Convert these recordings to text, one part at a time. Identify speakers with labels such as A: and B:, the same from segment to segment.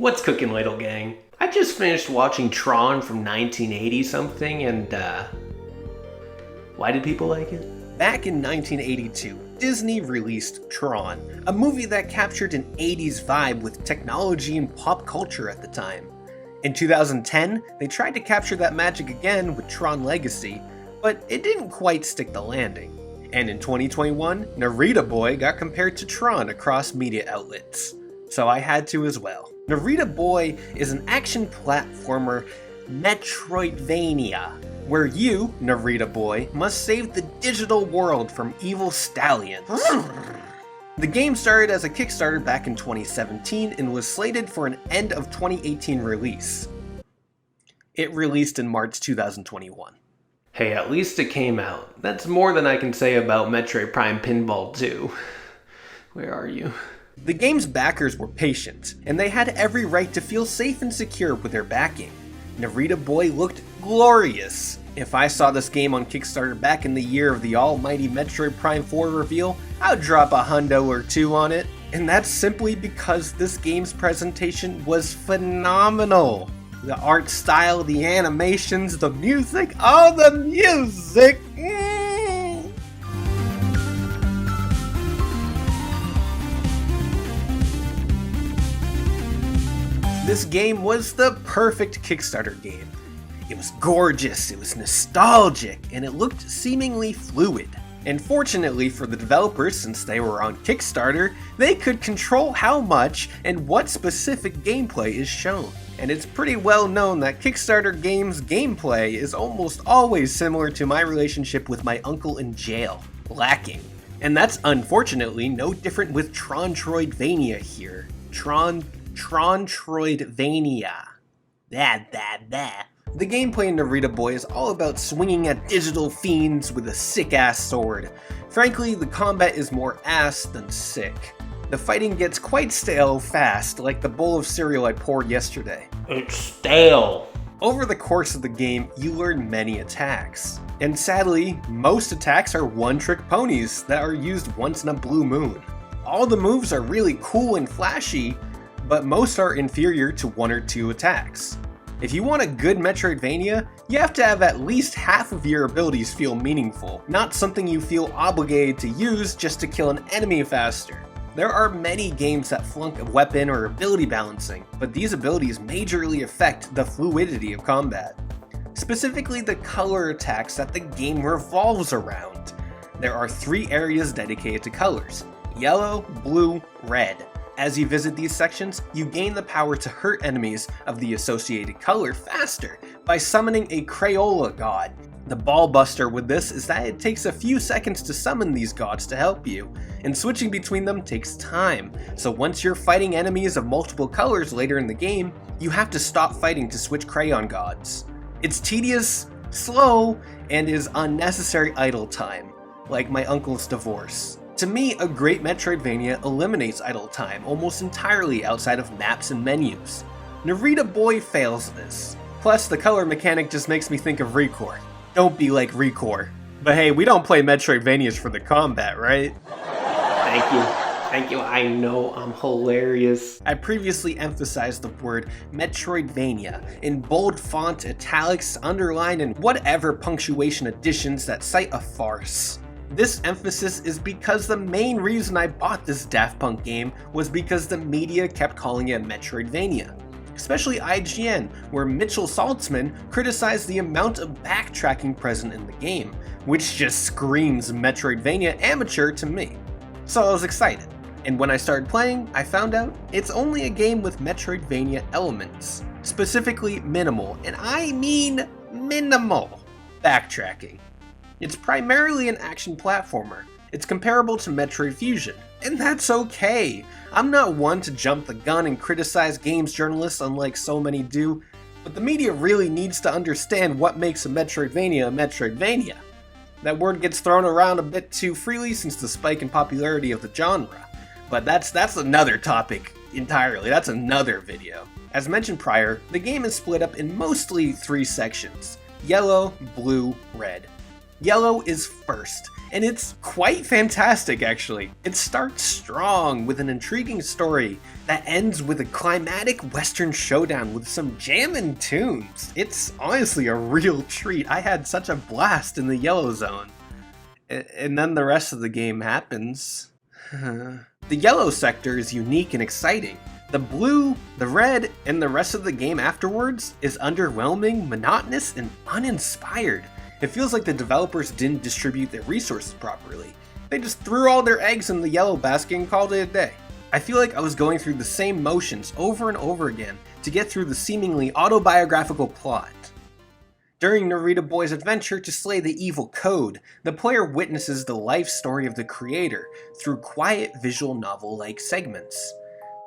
A: What's cooking, Ladle Gang? I just finished watching Tron from 1980 something, and why did people like it? Back in 1982, Disney released Tron, a movie that captured an 80s vibe with technology and pop culture at the time. In 2010, they tried to capture that magic again with Tron Legacy, but it didn't quite stick the landing. And in 2021, Narita Boy got compared to Tron across media outlets. So I had to as well. Narita Boy is an action platformer Metroidvania, where you, Narita Boy, must save the digital world from evil stallions. The game started as a Kickstarter back in 2017 and was slated for an end of 2018 release. It released in March 2021. Hey, at least it came out. That's more than I can say about Metroid Prime Pinball 2. Where are you? The game's backers were patient, and they had every right to feel safe and secure with their backing. Narita Boy looked glorious. If I saw this game on Kickstarter back in the year of the almighty Metroid Prime 4 reveal, I would drop a hundo or two on it. And that's simply because this game's presentation was phenomenal. The art style, the animations, the music, oh, the music! This game was the perfect Kickstarter game. It was gorgeous, it was nostalgic, and it looked seemingly fluid. And fortunately for the developers, since they were on Kickstarter, they could control how much and what specific gameplay is shown. And it's pretty well known that Kickstarter games' gameplay is almost always similar to my relationship with my uncle in jail, lacking. And that's unfortunately no different with Tron-Troidvania here. Tron-Troidvania. The gameplay in Narita Boy is all about swinging at digital fiends with a sick-ass sword. Frankly, the combat is more ass than sick. The fighting gets quite stale fast, like the bowl of cereal I poured yesterday. It's stale! Over the course of the game, you learn many attacks. And sadly, most attacks are one-trick ponies that are used once in a blue moon. All the moves are really cool and flashy, but most are inferior to one or two attacks. If you want a good Metroidvania, you have to have at least half of your abilities feel meaningful, not something you feel obligated to use just to kill an enemy faster. There are many games that flunk weapon or ability balancing, but these abilities majorly affect the fluidity of combat. Specifically the color attacks that the game revolves around. There are 3 areas dedicated to colors: yellow, blue, red. As you visit these sections, you gain the power to hurt enemies of the associated color faster by summoning a Crayola god. The ball buster with this is that it takes a few seconds to summon these gods to help you, and switching between them takes time, so once you're fighting enemies of multiple colors later in the game, you have to stop fighting to switch crayon gods. It's tedious, slow, and is unnecessary idle time, like my uncle's divorce. To me, a great Metroidvania eliminates idle time almost entirely outside of maps and menus. Narita Boy fails this. Plus, the color mechanic just makes me think of Recore. Don't be like Recore. But hey, we don't play Metroidvanias for the combat, right? Thank you, I know I'm hilarious. I previously emphasized the word Metroidvania in bold font, italics, underline, and whatever punctuation additions that cite a farce. This emphasis is because the main reason I bought this Daft Punk game was because the media kept calling it Metroidvania. Especially IGN, where Mitchell Saltzman criticized the amount of backtracking present in the game, which just screams Metroidvania amateur to me. So I was excited, and when I started playing, I found out it's only a game with Metroidvania elements, specifically minimal, and I mean minimal, backtracking. It's primarily an action platformer. It's comparable to Metroid Fusion, and that's okay. I'm not one to jump the gun and criticize games journalists unlike so many do, but the media really needs to understand what makes a Metroidvania. That word gets thrown around a bit too freely since the spike in popularity of the genre, but that's another topic entirely, that's another video. As mentioned prior, the game is split up in mostly 3 sections: yellow, blue, red. Yellow is first, and it's quite fantastic actually. It starts strong with an intriguing story that ends with a climatic western showdown with some jammin' tunes. It's honestly a real treat. I had such a blast in the Yellow Zone. And then the rest of the game happens. The Yellow sector is unique and exciting. The blue, the red, and the rest of the game afterwards is underwhelming, monotonous, and uninspired. It feels like the developers didn't distribute their resources properly. They just threw all their eggs in the yellow basket and called it a day. I feel like I was going through the same motions over and over again to get through the seemingly autobiographical plot. During Narita Boy's adventure to slay the evil Code, the player witnesses the life story of the creator through quiet visual novel-like segments.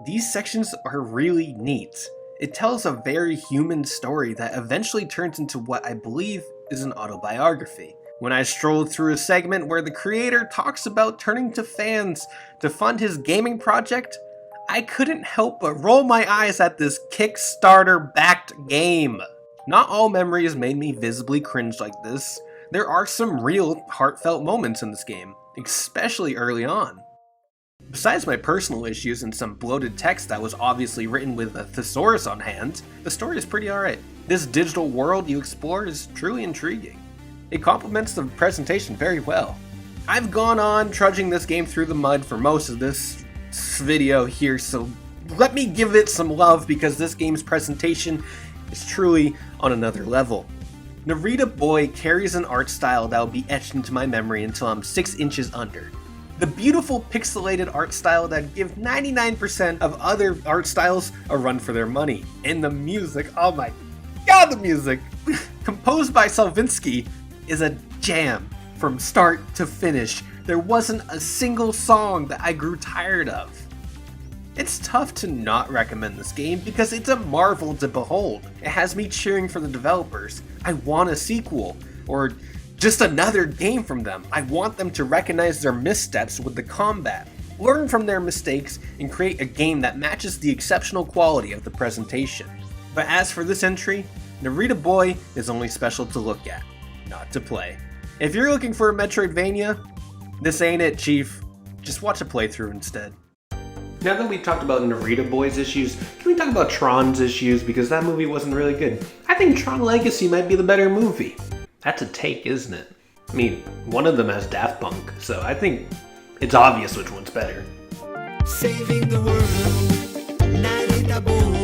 A: These sections are really neat. It tells a very human story that eventually turns into what I believe is an autobiography. When I strolled through a segment where the creator talks about turning to fans to fund his gaming project, I couldn't help but roll my eyes at this Kickstarter-backed game. Not all memories made me visibly cringe like this. There are some real heartfelt moments in this game, especially early on. Besides my personal issues and some bloated text that was obviously written with a thesaurus on hand, the story is pretty alright. This digital world you explore is truly intriguing. It complements the presentation very well. I've gone on trudging this game through the mud for most of this video here, so let me give it some love because this game's presentation is truly on another level. Narita Boy carries an art style that will be etched into my memory until I'm 6 inches under. The beautiful pixelated art style that give 99% of other art styles a run for their money. And the music, oh my god, the music! Composed by Salvinsky is a jam from start to finish. There wasn't a single song that I grew tired of. It's tough to not recommend this game because it's a marvel to behold. It has me cheering for the developers. I want a sequel, or just another game from them. I want them to recognize their missteps with the combat, learn from their mistakes, and create a game that matches the exceptional quality of the presentation. But as for this entry, Narita Boy is only special to look at, not to play. If you're looking for a Metroidvania, this ain't it, Chief. Just watch a playthrough instead. Now that we've talked about Narita Boy's issues, can we talk about Tron's issues, because that movie wasn't really good. I think Tron Legacy might be the better movie. That's a take, isn't it? I mean, one of them has Daft Punk, so I think it's obvious which one's better.
B: Saving the world, Narita Boy.